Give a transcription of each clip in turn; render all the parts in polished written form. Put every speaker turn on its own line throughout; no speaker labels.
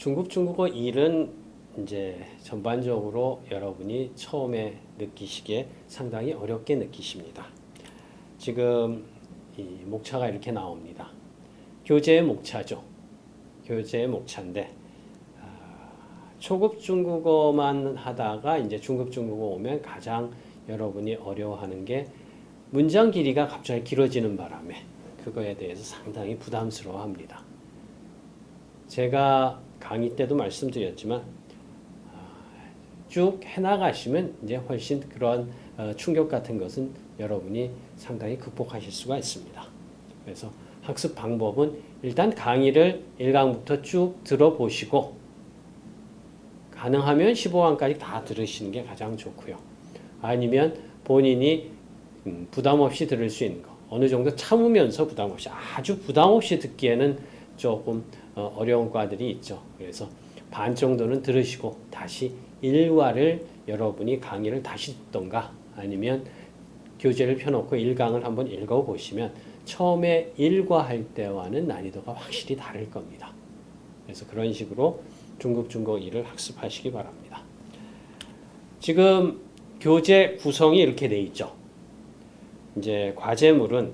중국어 1은 이제 전반적으로 여러분이 처음에 느끼시기에 상당히 어렵게 느끼십니다. 지금 이 목차가 이렇게 나옵니다. 교재의 목차죠. 교재의 목차인데 초급 중국어만 하다가 이제 중급 중국어 오면 가장 여러분이 어려워하는 게 문장 길이가 갑자기 길어지는 바람에 그거에 대해서 상당히 부담스러워합니다. 제가 강의 때도 말씀드렸지만 쭉 해나가시면 이제 훨씬 그런 충격 같은 것은 여러분이 상당히 극복하실 수가 있습니다. 그래서 학습 방법은 일단 강의를 1강부터 쭉 들어보시고 가능하면 15강까지 다 들으시는 게 가장 좋고요. 아니면 본인이 부담 없이 들을 수 있는 거 어느 정도 참으면서 부담 없이 아주 부담 없이 듣기에는 조금 어려운 과들이 있죠. 그래서 반 정도는 들으시고 다시 1과를 여러분이 강의를 다시 듣던가 아니면 교재를 펴놓고 1강을 한번 읽어보시면 처음에 1과 할 때와는 난이도가 확실히 다를 겁니다. 그래서 그런 식으로 중급 중국어 1을 학습하시기 바랍니다. 지금 교재 구성이 이렇게 돼 있죠. 이제 과제물은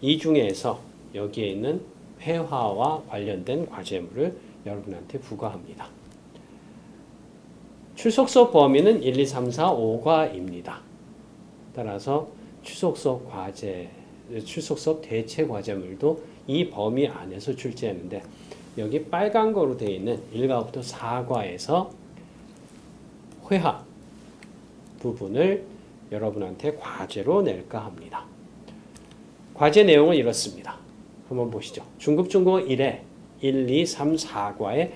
이 중에서 여기에 있는 회화와 관련된 과제물을 여러분한테 부과합니다. 출석서 범위는 1, 2, 3, 4, 5과입니다. 따라서 출석서 대체 과제물도 이 범위 안에서 출제하는데 여기 빨간 거로 되어 있는 1과부터 4과에서 회화 부분을 여러분한테 과제로 낼까 합니다. 과제 내용은 이렇습니다. 한번 보시죠. 중급 중국어 1에 1, 2, 3, 4과의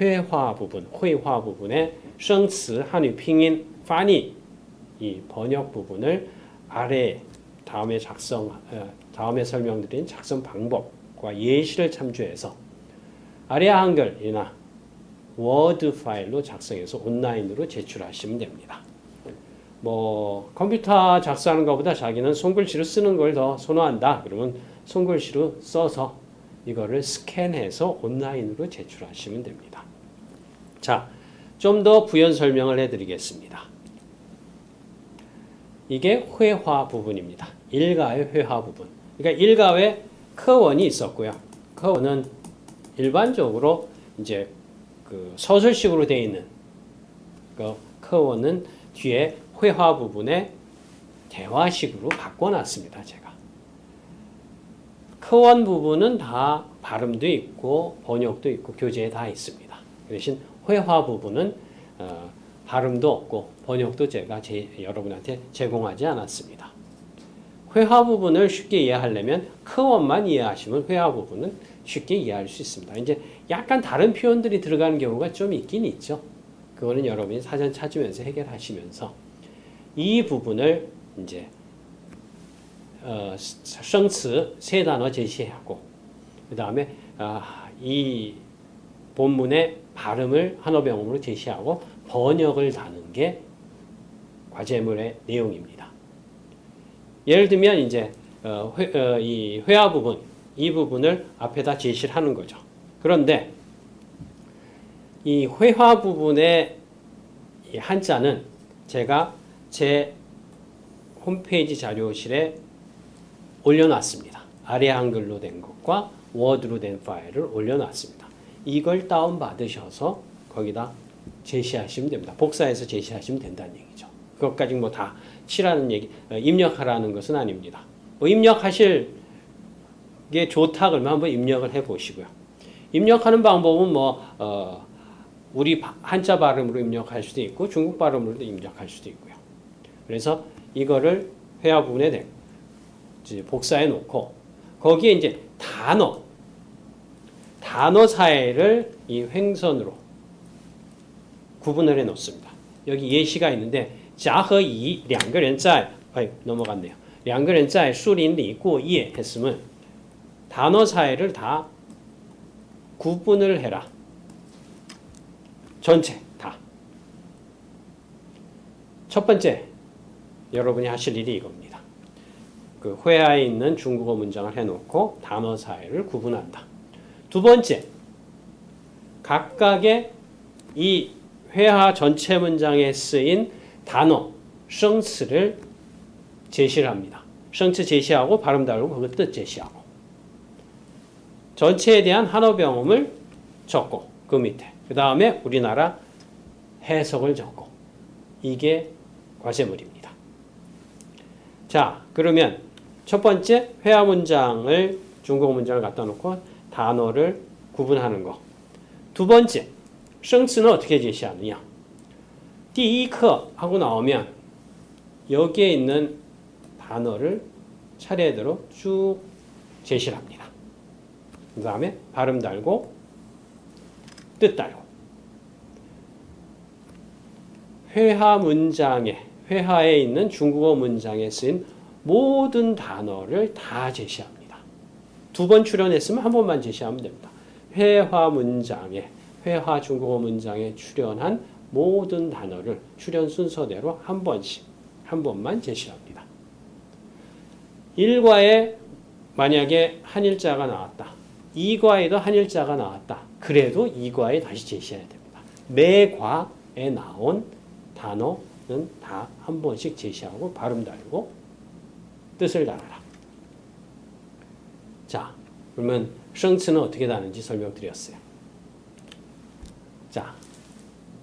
회화 부분, 회화 부분의 生词, 한유, 핑인, 파니 이 번역 부분을 아래 다음에 설명드린 작성 방법과 예시를 참조해서 아리아 한글이나 워드 파일로 작성해서 온라인으로 제출하시면 됩니다. 뭐 컴퓨터 작성하는 것보다 자기는 손글씨로 쓰는 걸 더 선호한다. 그러면 손글씨로 써서 이거를 스캔해서 온라인으로 제출하시면 됩니다. 자, 좀 더 부연 설명을 해드리겠습니다. 이게 회화 부분입니다. 1가의 회화 부분. 그러니까 1가에 커원이 있었고요. 커원은 일반적으로 이제 그 서술식으로 되어 있는 그 커원은 뒤에 회화 부분에 대화식으로 바꿔놨습니다. 제가. 커원 부분은 다 발음도 있고 번역도 있고 교재에 다 있습니다. 대신 회화 부분은 발음도 없고 번역도 제가 여러분한테 제공하지 않았습니다. 회화 부분을 쉽게 이해하려면 커원만 이해하시면 회화 부분은 쉽게 이해할 수 있습니다. 이제 약간 다른 표현들이 들어가는 경우가 좀 있긴 있죠. 그거는 여러분이 사전 찾으면서 해결하시면서 이 부분을 이제 生词 세 단어 제시하고 그 다음에 이 본문의 발음을 한어병음으로 제시하고 번역을 다는 게 과제물의 내용입니다. 예를 들면 이제 이 회화 부분 이 부분을 앞에다 제시를 하는 거죠. 그런데 이 회화 부분의 이 한자는 제가 제 홈페이지 자료실에 올려놨습니다. 아래 한글로 된 것과 워드로 된 파일을 올려놨습니다. 이걸 다운받으셔서 거기다 제시하시면 됩니다. 복사해서 제시하시면 된다는 얘기죠. 그것까지 뭐 다 치라는 얘기, 입력하라는 것은 아닙니다. 뭐 입력하실 게 좋다 그러면 한번 입력을 해 보시고요. 입력하는 방법은 뭐 우리 한자 발음으로 입력할 수도 있고 중국 발음으로도 입력할 수도 있고요. 그래서 이거를 회화 부분에 복사해 놓고 거기에 이제 단어 사이를 이 횡선으로 구분을 해 놓습니다. 여기 예시가 있는데 甲和乙两个人在 넘어갔네요. 两个人在树林里过夜 했으면 단어 사이를 다 구분을 해라. 전체 다. 첫 번째 여러분이 하실 일이 이겁니다. 그 회화에 있는 중국어 문장을 해놓고 단어 사이를 구분한다. 두 번째, 각각의 이 회화 전체 문장에 쓰인 단어, 생詞를 제시를 합니다. 생詞제시하고 발음 달고 그것 뜻 제시하고 전체에 대한 한어 병음을 적고 그 밑에 그 다음에 우리나라 해석을 적고 이게 과제물입니다. 자, 그러면 첫 번째 회화 문장을 중국어 문장을 갖다 놓고 단어를 구분하는 거. 두 번째, 生词는 어떻게 제시하느냐? 第一课 하고 나오면 여기에 있는 단어를 차례대로 쭉 제시를 합니다. 그 다음에 발음 달고 뜻 달고 회화에 있는 중국어 문장에 쓰인 모든 단어를 다 제시합니다. 두 번 출연했으면 한 번만 제시하면 됩니다. 회화 중국어 문장에 출연한 모든 단어를 출연 순서대로 한 번만 제시합니다. 1과에 만약에 한일자가 나왔다. 2과에도 한일자가 나왔다. 그래도 2과에 다시 제시해야 됩니다. 매 과에 나온 단어는 다 한 번씩 제시하고 발음 달고 뜻을 달아라. 자, 그러면 生词는 어떻게 다는지 설명드렸어요. 자,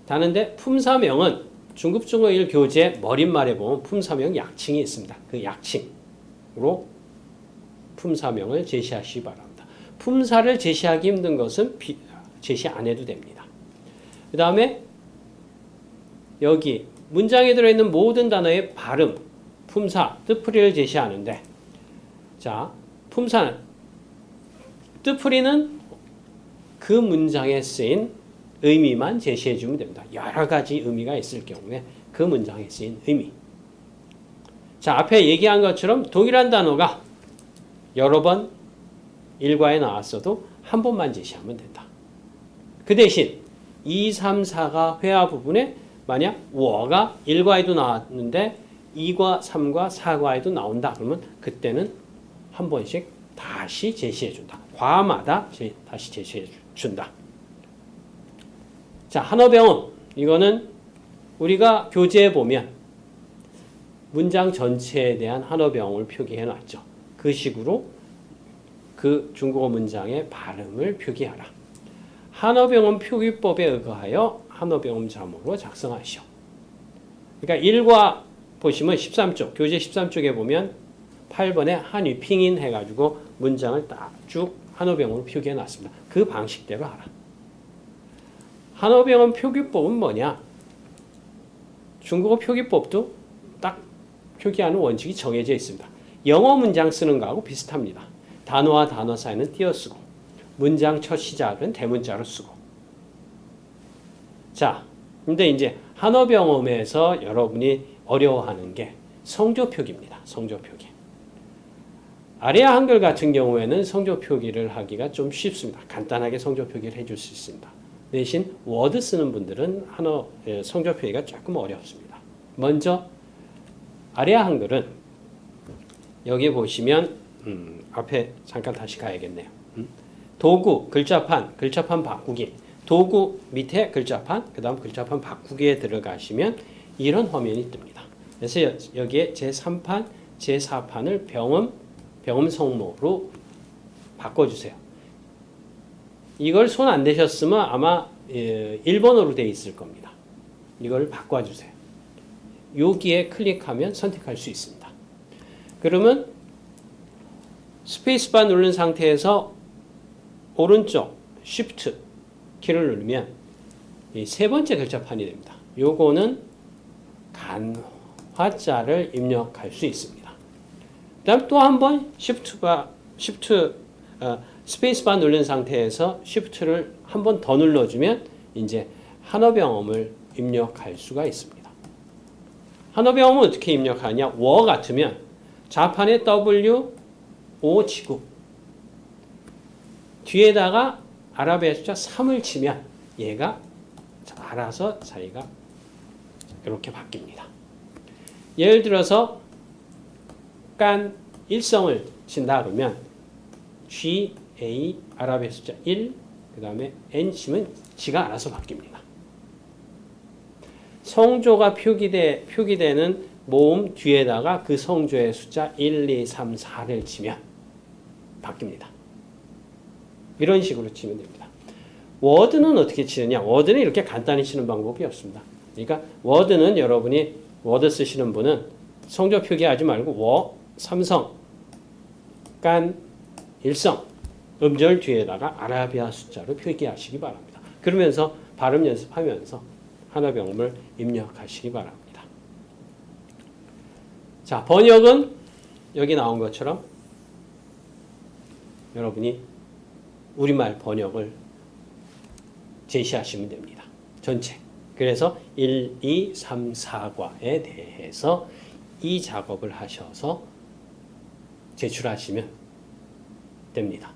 다는데 품사명은 중급 중어 1 교재 머릿말에 보면 품사명 약칭이 있습니다. 그 약칭으로 품사명을 제시하시기 바랍니다. 품사를 제시하기 힘든 것은 제시 안 해도 됩니다. 그 다음에 여기 문장에 들어있는 모든 단어의 발음, 품사, 뜻풀이를 제시하는데 자, 품사는 뜻풀이는 그 문장에 쓰인 의미만 제시해 주면 됩니다. 여러 가지 의미가 있을 경우에 그 문장에 쓰인 의미. 자, 앞에 얘기한 것처럼 동일한 단어가 여러 번 일과에 나왔어도 한 번만 제시하면 된다. 그 대신 2, 3, 4가 회화 부분에 만약 워가 1과에도 나왔는데 2과, 3과, 4과에도 나온다. 그러면 그때는 한 번씩 다시 제시해 준다. 과마다 다시 제시해 준다. 자, 한어병음. 이거는 우리가 교재에 보면 문장 전체에 대한 한어병음을 표기해 놨죠. 그 식으로 그 중국어 문장의 발음을 표기하라. 한어병음 표기법에 의거하여 한어병음 자문으로 작성하시오. 그러니까 1과 보시면 13쪽, 교재 13쪽에 보면 8번에 한위핑인 해가지고 문장을 딱 쭉 한어병음으로 표기해 놨습니다. 그 방식대로 하라. 한어병음 표기법은 뭐냐? 중국어 표기법도 딱 표기하는 원칙이 정해져 있습니다. 영어 문장 쓰는 거하고 비슷합니다. 단어와 단어 사이는 띄어쓰고 문장 첫 시작은 대문자로 쓰고 자, 근데 이제 한어병음에서 여러분이 어려워하는 게 성조표기입니다. 성조표기. 아래아 한글 같은 경우에는 성조표기를 하기가 좀 쉽습니다. 간단하게 성조표기를 해줄 수 있습니다. 대신 워드 쓰는 분들은 성조표기가 조금 어렵습니다. 먼저 아래아 한글은 여기 보시면 앞에 잠깐 다시 가야겠네요. 도구, 글자판 바꾸기. 도구 밑에 글자판, 그 다음 글자판 바꾸기에 들어가시면 이런 화면이 뜹니다. 그래서 여기에 제3판, 제4판을 병음 성모로 바꿔주세요. 이걸 손 안 대셨으면 아마 일본어로 되어 있을 겁니다. 이걸 바꿔주세요. 여기에 클릭하면 선택할 수 있습니다. 그러면 스페이스바 누른 상태에서 오른쪽 Shift 키를 누르면 이 세 번째 글자판이 됩니다. 요거는 간화자를 입력할 수 있습니다. 그 다음 또 한 번 스페이스바 누른 상태에서 Shift를 한 번 더 눌러주면 이제 한어병음을 입력할 수가 있습니다. 한어병음은 어떻게 입력하냐? 워 같으면 좌판에 W, O 치고 뒤에다가 아랍의 숫자 3을 치면 얘가 알아서 자기가 이렇게 바뀝니다. 예를 들어서 깐 일성을 친다 그러면 G, A, 아랍의 숫자 1, 그 다음에 N 치면 지가 알아서 바뀝니다. 성조가 표기되는 모음 뒤에다가 그 성조의 숫자 1, 2, 3, 4를 치면 바뀝니다. 이런 식으로 치면 됩니다. 워드는 어떻게 치느냐? 워드는 이렇게 간단히 치는 방법이 없습니다. 그러니까 워드는 여러분이 워드 쓰시는 분은 성조 표기하지 말고 워, 삼성, 간, 일성, 음절 뒤에다가 아라비아 숫자로 표기하시기 바랍니다. 그러면서 발음 연습하면서 한어병음을 입력하시기 바랍니다. 자, 번역은 여기 나온 것처럼 여러분이 우리말 번역을 제시하시면 됩니다. 전체. 그래서 1, 2, 3, 4과에 대해서 이 작업을 하셔서 제출하시면 됩니다.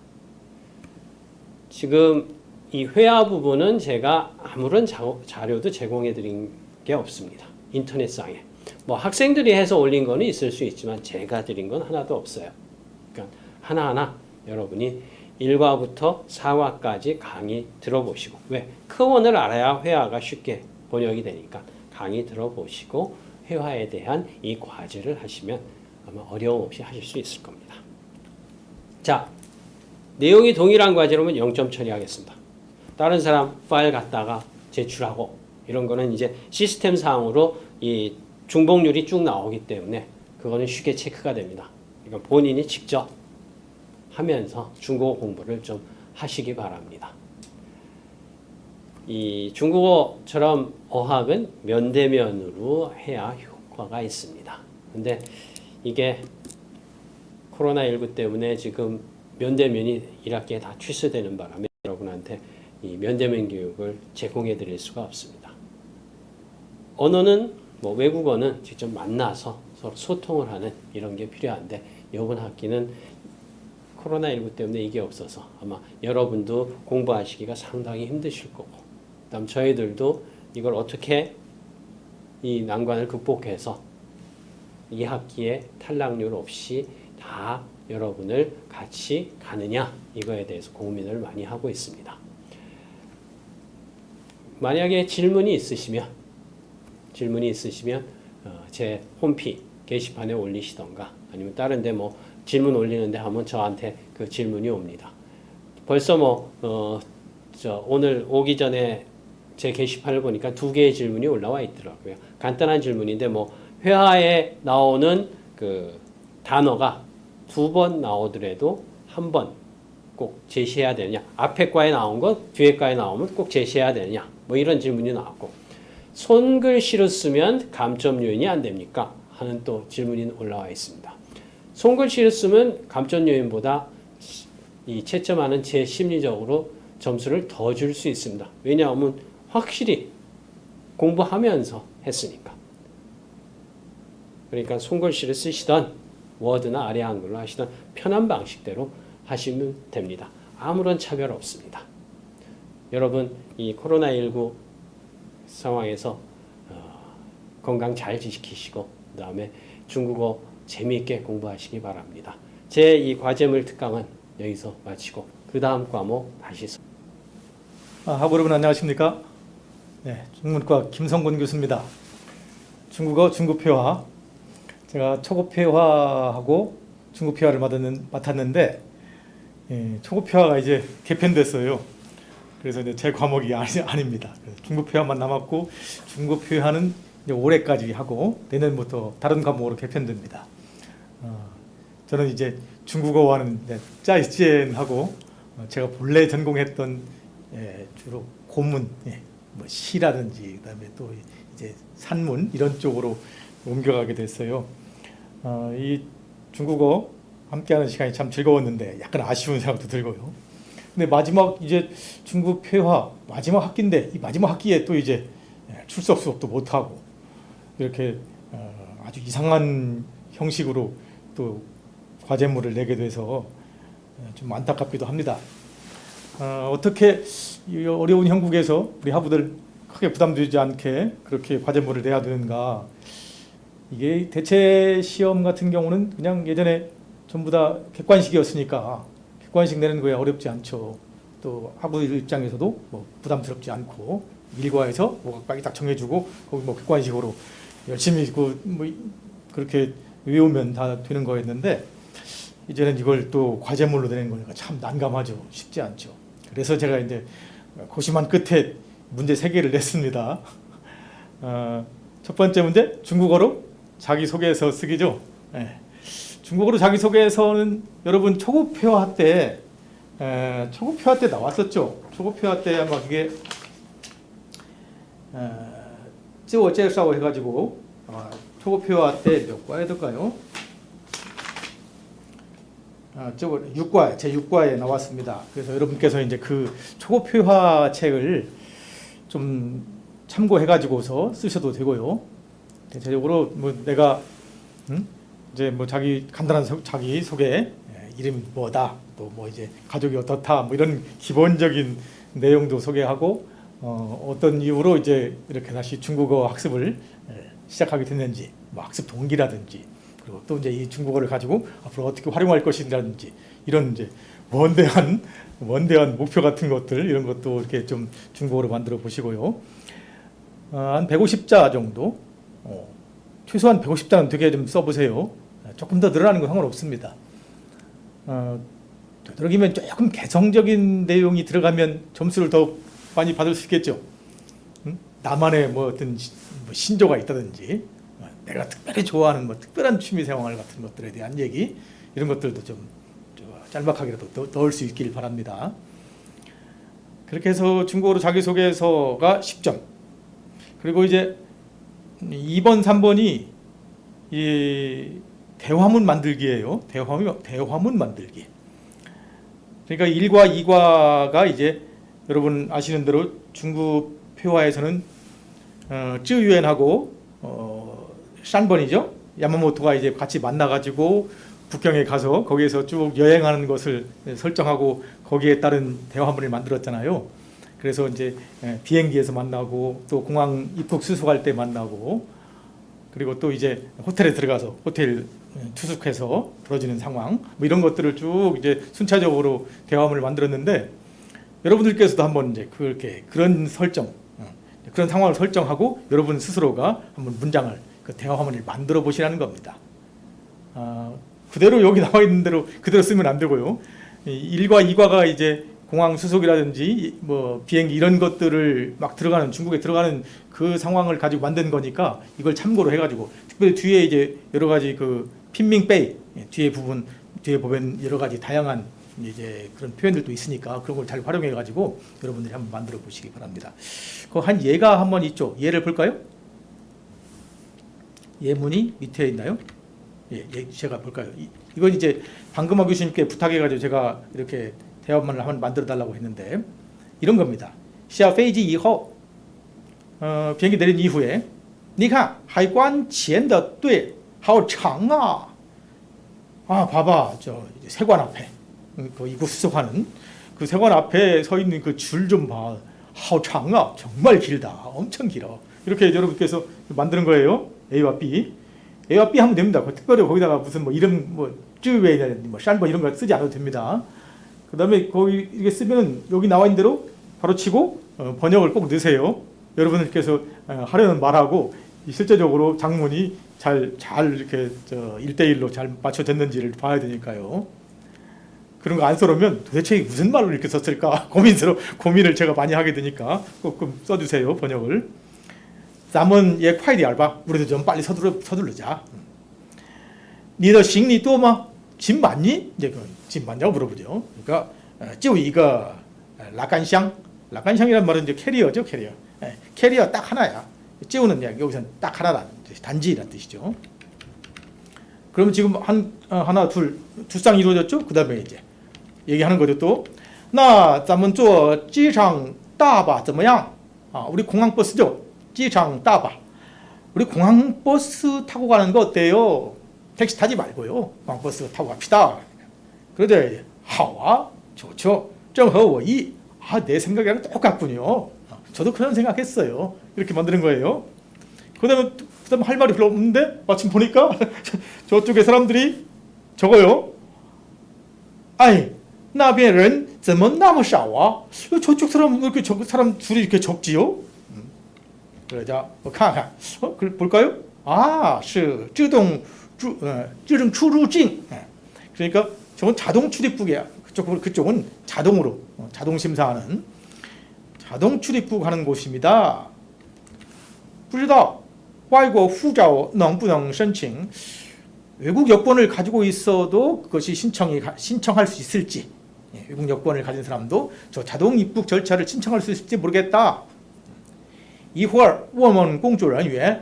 지금 이 회화 부분은 제가 아무런 자료도 제공해 드린 게 없습니다. 인터넷상에. 뭐 학생들이 해서 올린 거는 있을 수 있지만 제가 드린 건 하나도 없어요. 그러니까 하나하나 여러분이 1과부터 4과까지 강의 들어보시고, 왜? 크원을 알아야 회화가 쉽게 번역이 되니까 강의 들어보시고 회화에 대한 이 과제를 하시면 아마 어려움 없이 하실 수 있을 겁니다. 자, 내용이 동일한 과제로면 0점 처리하겠습니다. 다른 사람 파일 갖다가 제출하고 이런 거는 이제 시스템 상으로 이 중복률이 쭉 나오기 때문에 그거는 쉽게 체크가 됩니다. 그러니까 본인이 직접 하면서 중국어 공부를 좀 하시기 바랍니다. 이 중국어처럼 어학은 면대면으로 해야 효과가 있습니다. 근데 이게 코로나19 때문에 지금 면대면이 1학기에 다 취소되는 바람에 여러분한테 이 면대면 교육을 제공해 드릴 수가 없습니다. 언어는 뭐 외국어는 직접 만나서 서로 소통을 하는 이런 게 필요한데 이번 학기는 코로나19 때문에 이게 없어서 아마 여러분도 공부하시기가 상당히 힘드실 거고, 그다음 저희들도 이걸 어떻게 이 난관을 극복해서 이 학기에 탈락률 없이 다 여러분을 같이 가느냐 이거에 대해서 고민을 많이 하고 있습니다. 만약에 질문이 있으시면 제 홈피 게시판에 올리시던가 아니면 다른 데 뭐 질문 올리는데 하면 저한테 그 질문이 옵니다. 벌써 오늘 오기 전에 제 게시판을 보니까 2개의 질문이 올라와 있더라고요. 간단한 질문인데 뭐 회화에 나오는 그 단어가 2번 나오더라도 1번 꼭 제시해야 되느냐, 앞에 과에 나온 것 뒤에 과에 나오면 꼭 제시해야 되느냐, 뭐 이런 질문이 나왔고, 손글씨로 쓰면 감점 요인이 안 됩니까? 하는 또 질문이 올라와 있습니다. 손글씨를 쓰면 감점 요인보다 이 채점하는 제 심리적으로 점수를 더 줄 수 있습니다. 왜냐하면 확실히 공부하면서 했으니까. 그러니까 손글씨를 쓰시던 워드나 아래 한글로 하시던 편한 방식대로 하시면 됩니다. 아무런 차별 없습니다. 여러분 이 코로나19 상황에서 건강 잘 지키시고 그 다음에 중국어 재미있게 공부하시기 바랍니다. 제 이 과제물 특강은 여기서 마치고 그 다음 과목 다시
학우 여러분 안녕하십니까? 네, 중문과 김성곤 교수입니다. 중국어 중급회화, 제가 초급회화하고 중급회화를 맡았는데 초급회화가 이제 개편됐어요. 그래서 이제 제 과목이 아닙니다. 중급회화만 남았고 중급회화는 이제 올해까지 하고 내년부터 다른 과목으로 개편됩니다. 저는 이제 중국어와는 짜이젠하고 제가 본래 전공했던 주로 고문, 뭐 시라든지 그다음에 또 이제 산문 이런 쪽으로 옮겨가게 됐어요. 이 중국어 함께하는 시간이 참 즐거웠는데 약간 아쉬운 생각도 들고요. 근데 마지막 이제 중국 회화 마지막 학기인데 이 마지막 학기에 또 이제 출석 수업도 못 하고 이렇게 아주 이상한 형식으로 또 과제물을 내게 돼서 좀 안타깝기도 합니다. 어떻게 이 어려운 형국에서 우리 학우들 크게 부담되지 않게 그렇게 과제물을 내야 되는가? 이게 대체 시험 같은 경우는 그냥 예전에 전부 다 객관식이었으니까 객관식 내는 거에 어렵지 않죠. 또 학우 입장에서도 뭐 부담스럽지 않고 일과에서 뭐 빡이 딱 정해주고 거기 뭐 객관식으로 열심히 뭐 그렇게 외우면 다 되는 거였는데 이제는 이걸 또 과제물로 내는 거니까 참 난감하죠. 쉽지 않죠. 그래서 제가 이제 고심한 끝에 문제 3개를 냈습니다. 첫 번째 문제 중국어로 자기소개서 쓰기죠. 네. 중국어로 자기소개서는 여러분 초급회화 때 나왔었죠. 초급회화 때 아마 그게 自我介绍 해가지고 초급회화 때 몇 과에 들까요? 6과, 제6과에 나왔습니다. 그래서 여러분께서 이제 그 초급회화 책을 좀 참고해가지고서 쓰셔도 되고요. 대체적으로 뭐 내가 이제 뭐 간단한 자기 소개, 이름이 뭐다, 또 뭐 이제 가족이 어떻다, 뭐 이런 기본적인 내용도 소개하고 어떤 이유로 이제 이렇게 다시 중국어 학습을 시작하게 됐는지, 뭐 학습 동기라든지, 그리고 또 이제 이 중국어를 가지고 앞으로 어떻게 활용할 것인지라든지 이런 이제 원대한 목표 같은 것들 이런 것도 이렇게 좀 중국어로 만들어 보시고요. 한 150자 정도, 최소한 150자는 되게 좀 써보세요. 조금 더 늘어나는 건 상관없습니다. 되도록이면 조금 개성적인 내용이 들어가면 점수를 더 많이 받을 수 있겠죠. 나만의 뭐 어떤 신조가 있다든지, 내가 특별히 좋아하는 뭐 특별한 취미생활 같은 것들에 대한 얘기, 이런 것들도 좀 짤막하게라도 넣을 수 있길 바랍니다. 그렇게 해서 중국어로 자기소개서가 10점. 그리고 이제 2번, 3번이 이 대화문 만들기예요. 대화문 만들기. 그러니까 1과 2과가 이제 여러분 아시는 대로 중국 표화에서는 쯔유엔하고 싼번이죠. 야마모토가 이제 같이 만나가지고 북경에 가서 거기에서 쭉 여행하는 것을 설정하고 거기에 따른 대화문을 만들었잖아요. 그래서 이제 비행기에서 만나고 또 공항 입국 수속할 때 만나고, 그리고 또 이제 호텔에 들어가서 호텔 투숙해서 벌어지는 상황, 뭐 이런 것들을 쭉 이제 순차적으로 대화문을 만들었는데, 여러분들께서도 한번 이제 그런 설정, 그런 상황을 설정하고 여러분 스스로가 한번 문장을, 그 대화문을 만들어 보시라는 겁니다. 그대로 여기 나와 있는 대로 그대로 쓰면 안 되고요. 1과 2과가 이제 공항 수속이라든지 뭐 비행기 이런 것들을 막 들어가는, 중국에 들어가는 그 상황을 가지고 만든 거니까 이걸 참고로 해가지고, 특별히 뒤에 이제 여러 가지 그 핀밍베이 뒤에 보면 여러 가지 다양한 이제 그런 표현들도 있으니까 그런 걸 잘 활용해 가지고 여러분들이 한번 만들어 보시기 바랍니다. 그 한 예가 한번 있죠. 예를 볼까요? 예문이 밑에 있나요? 예, 제가 볼까요? 이건 이제 방금하 교수님께 부탁해 가지고 제가 이렇게 대화문을 한번 만들어 달라고 했는데, 이런 겁니다. 下飞机以后 비행기 내린 이후에 你看海关前的队好长啊. 봐봐, 저 세관 앞에 그 입국 수속하는 그 세관 앞에 서 있는 그 줄 좀 봐. 好长啊, 정말 길다, 엄청 길어. 이렇게 여러분께서 만드는 거예요. A와 B 하면 됩니다. 특별히 거기다가 무슨 뭐 이름 뭐 쯔웨이나 뭐 싼버 이런 거 쓰지 않아도 됩니다. 그다음에 거기 이게 쓰면은 여기 나와 있는 대로 바로 치고 번역을 꼭 넣으세요. 여러분들께서 하려는 말하고 실제적으로 장문이 잘 이렇게 1대1로 잘 맞춰졌는지를 봐야 되니까요. 그런 거 안 써놓으면 도대체 무슨 말로 이렇게 썼을까 고민을 제가 많이 하게 되니까 꼭 써주세요, 번역을. 咱们也快点吧, 우리도 좀 빨리 서두르자. 你的行李多吗? 짐 많니? 이제 짐 많냐고 물어보죠. 그러니까 就一个 라간샹이란 말은 이제 캐리어죠, 캐리어. 캐리어 딱 하나야. 찌우는 여기서 딱 하나란, 단지란 뜻이죠. 그러면 지금 하나 두 쌍 이루어졌죠? 그 다음에 이제 얘기하는 거죠. 또 那咱们坐机场大巴怎么样? 우리 공항버스죠. 机场大巴. 우리 공항버스 타고 가는 거 어때요? 택시 타지 말고요. 공항버스 타고 갑시다. 그러자 好啊, 좋죠. 正合我意. 내 생각이랑 똑같군요. 저도 그런 생각했어요. 이렇게 만드는 거예요. 그다음에 할 말이 별로 없는데 마침 보니까 저쪽에 사람들이 적어요. 哎那边人怎么那么少啊? 저쪽 사람 왜 이렇게 사람 줄이 이렇게 적지요? 그러자看看 볼까요? 아, 是自动出入境. 그러니까 저건 자동 출입국이야. 그쪽은 자동으로 자동 심사하는 자동 출입국 하는 곳입니다. 不知道外国护照能不能申请? 외국 여권을 가지고 있어도 그것이 신청할 수 있을지, 외국 여권을 가진 사람도 저 자동 입국 절차를 신청할 수 있을지 모르겠다. 一会儿问问工作人员.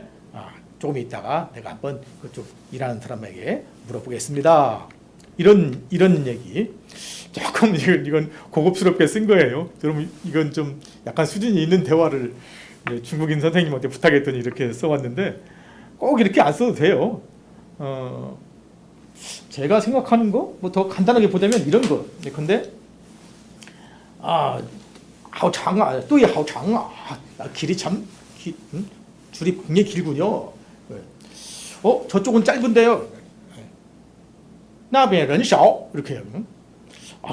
조금 있다가 내가 한번 그쪽 일하는 사람에게 물어보겠습니다. 이런 얘기. 조금 이건 고급스럽게 쓴 거예요. 여러분 이건 좀 약간 수준이 있는 대화를 중국인 선생님한테 부탁했더니 이렇게 써왔는데 꼭 이렇게 안 써도 돼요. 제가 생각하는 거 뭐 더 간단하게 보자면 이런 거. 근데 好长啊, 对, 好长啊. 길이 참 줄이 굉장히 길군요. 저쪽은 짧은데요. 那边人少 이렇게 해요.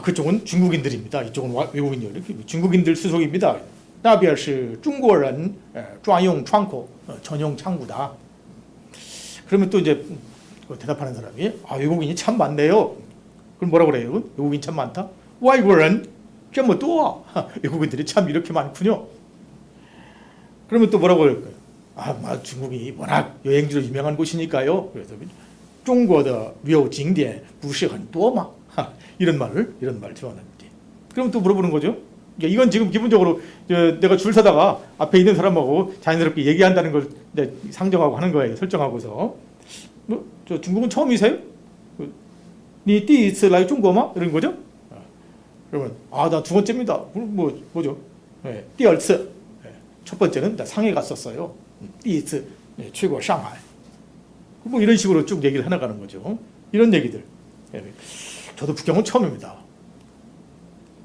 그쪽은 중국인들입니다. 이쪽은 외국인이요. 이렇게 중국인들 수속입니다. 那边是中国人专用窗口, 전용 창구다. 그러면 또 이제 대답하는 사람이 외국인이 참 많네요. 그럼 뭐라 그래요? 외국인 참 많다. 外国人这么多. 외국인들이 참 이렇게 많군요. 그러면 또 뭐라고 할까요? 중국이 워낙 여행지로 유명한 곳이니까요. 그래서 中国的旅游景点不是很多吗? 이런 말 좋아하는지. 그럼 또 물어보는 거죠. 이건 지금 기본적으로 내가 줄 서다가 앞에 있는 사람하고 자연스럽게 얘기한다는 걸 상정하고 하는 거예요. 설정하고서. 저 중국은 처음이세요? 你第一次来中国吗? 이런 거죠. 그러면 나 두 번째입니다. 뭐죠? 第二次. 첫 번째는 나 상해 갔었어요. 第一次去过上海. 뭐 이런 식으로 쭉 얘기를 해나가는 거죠. 이런 얘기들. 저도 북경은 처음입니다.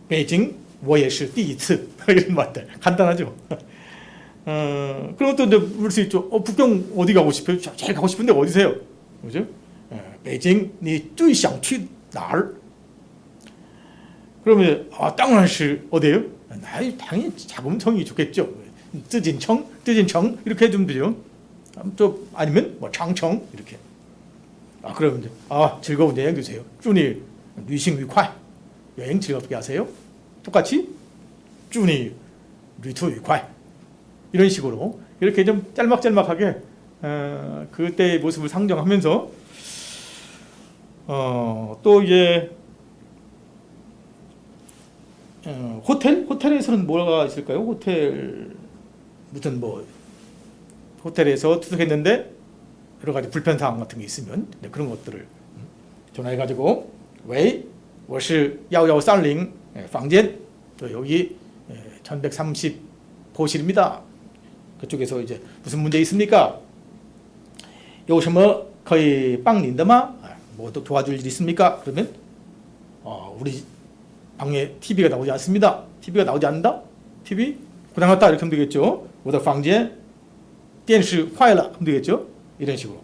北京我也是第一次. 이런 말들 간단하죠. 그럼 또 이제 물 수 있죠. 북경 어디 가고 싶어요? 제일 가고 싶은데 어디세요? 그죠? 北京你最想去哪儿? 그러면 当然是 어디예요? 당연히 자금청이 좋겠죠. 自进城 이렇게 해주면 되죠. 또 아니면 뭐 장청 이렇게. 그러면 이제 즐거운 여행 되세요. 祝你旅行愉快. 여행 즐겁게 하세요. 똑같이 祝你旅途愉快. 이런 식으로 이렇게 좀 짤막짤막하게 그때의 모습을 상정하면서 또 이제 호텔에서는 뭐가 있을까요? 무슨 호텔에서 투숙했는데 여러 가지 불편 사항 같은 게 있으면 그런 것들을 전화해가지고 喂, 我是1130 房间, 여기 1130 호실입니다. 그쪽에서 이제 무슨 문제 있습니까? 有什么可以帮您的吗? 뭐 또 도와줄 일 있습니까? 그러면 우리 방에 TV가 나오지 않습니다. TV가 나오지 않는다? TV 고장났다 이렇게 하면 되겠죠. 我的房间电视坏了 하면 되겠죠. 이런 식으로.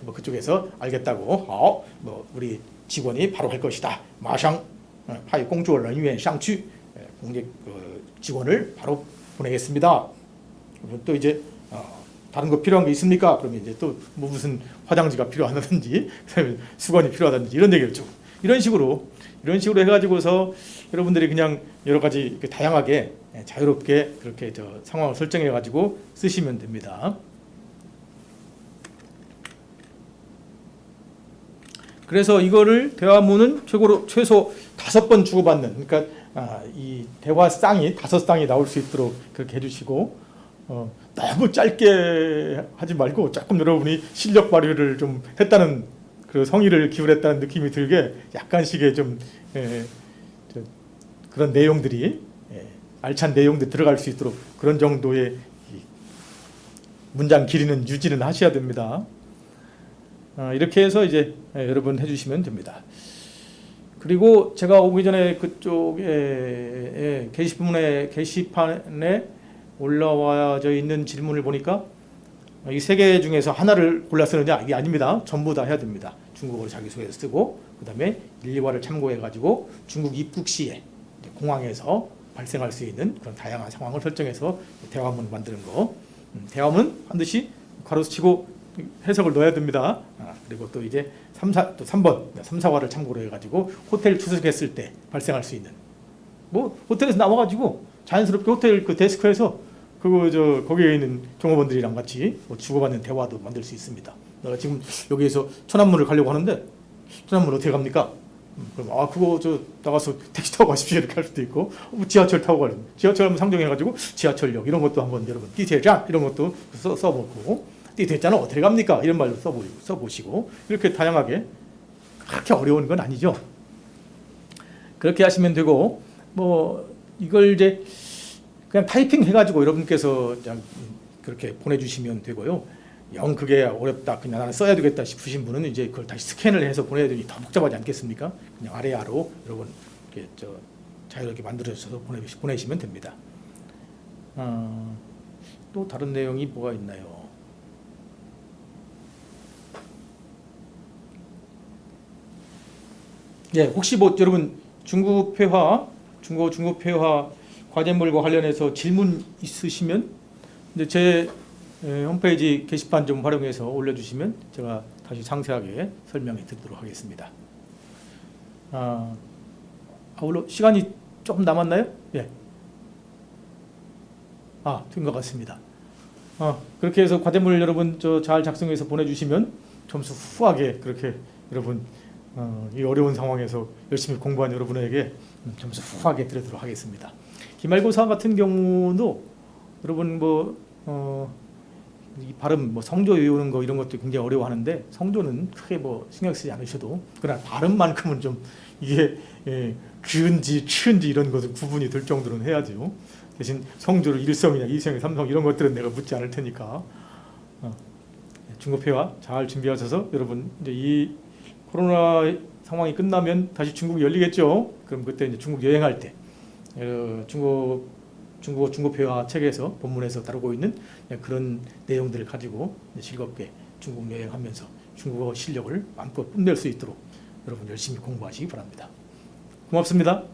뭐 그쪽에서 알겠다고. 뭐 우리 직원이 바로 할 것이다. 马上派工作人员上去. 공직 직원을 바로 보내겠습니다. 또 이제 다른 거 필요한 게 있습니까? 그러면 이제 또 뭐 무슨 화장지가 필요하다든지 수건이 필요하다든지 이런 얘기를 쭉 이런 식으로 해가지고서 여러분들이 그냥 여러 가지 다양하게 자유롭게 그렇게 상황을 설정해가지고 쓰시면 됩니다. 그래서 이거를 대화문은 최소 5번 주고받는, 그러니까 이 대화쌍이 5쌍이 나올 수 있도록 그렇게 해주시고, 너무 짧게 하지 말고 조금 여러분이 실력 발휘를 좀 했다는 그 성의를 기울였다는 느낌이 들게 약간씩의 좀 그런 내용들이 알찬 내용들 들어갈 수 있도록 그런 정도의 문장 길이는 유지는 하셔야 됩니다. 이렇게 해서 이제 여러분 해주시면 됩니다. 그리고 제가 오기 전에 그쪽에 게시판에 올라와져 있는 질문을 보니까 이 3개 중에서 하나를 골라 쓰느냐, 이게 아닙니다. 전부 다 해야 됩니다. 중국어로 자기소개서 쓰고 그다음에 1, 2화를 참고해가지고 중국 입국 시에 공항에서 발생할 수 있는 그런 다양한 상황을 설정해서 대화문을 만드는 거. 대화문 반드시 괄호 치고 해석을 넣어야 됩니다. 그리고 또 이제 3번 3, 4화를 참고로 해가지고 호텔 투숙했을 때 발생할 수 있는 뭐 호텔에서 나와가지고 자연스럽게 호텔 그 데스크에서 거기에 있는 종업원들이랑 같이 뭐 주고받는 대화도 만들 수 있습니다. 내가 지금 여기에서 천안문을 가려고 하는데 천안문 어떻게 갑니까? 그럼 그거 나가서 택시 타고 가십시오 이렇게 할 수도 있고 지하철 타고 가려면 지하철 한번 상정해가지고 지하철역 이런 것도 한번 여러분 띠대장 이런 것도 써보고 띠대장은 어떻게 갑니까? 이런 말로 써보시고 이렇게 다양하게 그렇게 어려운 건 아니죠. 그렇게 하시면 되고 뭐 이걸 이제 그냥 타이핑 해가지고 여러분께서 그냥 그렇게 보내주시면 되고요. 영 그게 어렵다 그냥 나는 써야 되겠다 싶으신 분은 이제 그걸 다시 스캔을 해서 보내야 되니 더 복잡하지 않겠습니까? 그냥 아래아로 여러분 이렇게 자유롭게 만들어서 보내시면 됩니다. 또 다른 내용이 뭐가 있나요? 예, 혹시 뭐 여러분 중국 폐화 과제물과 관련해서 질문 있으시면 이제 제 홈페이지 게시판 좀 활용해서 올려주시면 제가 다시 상세하게 설명해 드리도록 하겠습니다. 물론 시간이 조금 남았나요? 예. 된 것 같습니다. 그렇게 해서 과제물 여러분 잘 작성해서 보내주시면 점수 후하게 그렇게 여러분 이 어려운 상황에서 열심히 공부한 여러분에게 점수 후하게 드리도록 하겠습니다. 기말고사 같은 경우도 여러분 이 발음 성조 외우는 거 이런 것도 굉장히 어려워하는데 성조는 크게 신경 쓰지 않으셔도 그러나 발음만큼은 좀 이게 규은지 치은지 이런 것은 구분이 될 정도는 해야죠. 대신 성조를 1성이나 2성, 3성 이런 것들은 내가 묻지 않을 테니까 중국회화 잘 준비하셔서 여러분 이제 이 코로나 상황이 끝나면 다시 중국이 열리겠죠. 그럼 그때 이제 중국 여행할 때 중국회화 책에서 본문에서 다루고 있는 그런 내용들을 가지고 즐겁게 중국 여행하면서 중국어 실력을 마음껏 뽐낼 수 있도록 여러분 열심히 공부하시기 바랍니다. 고맙습니다.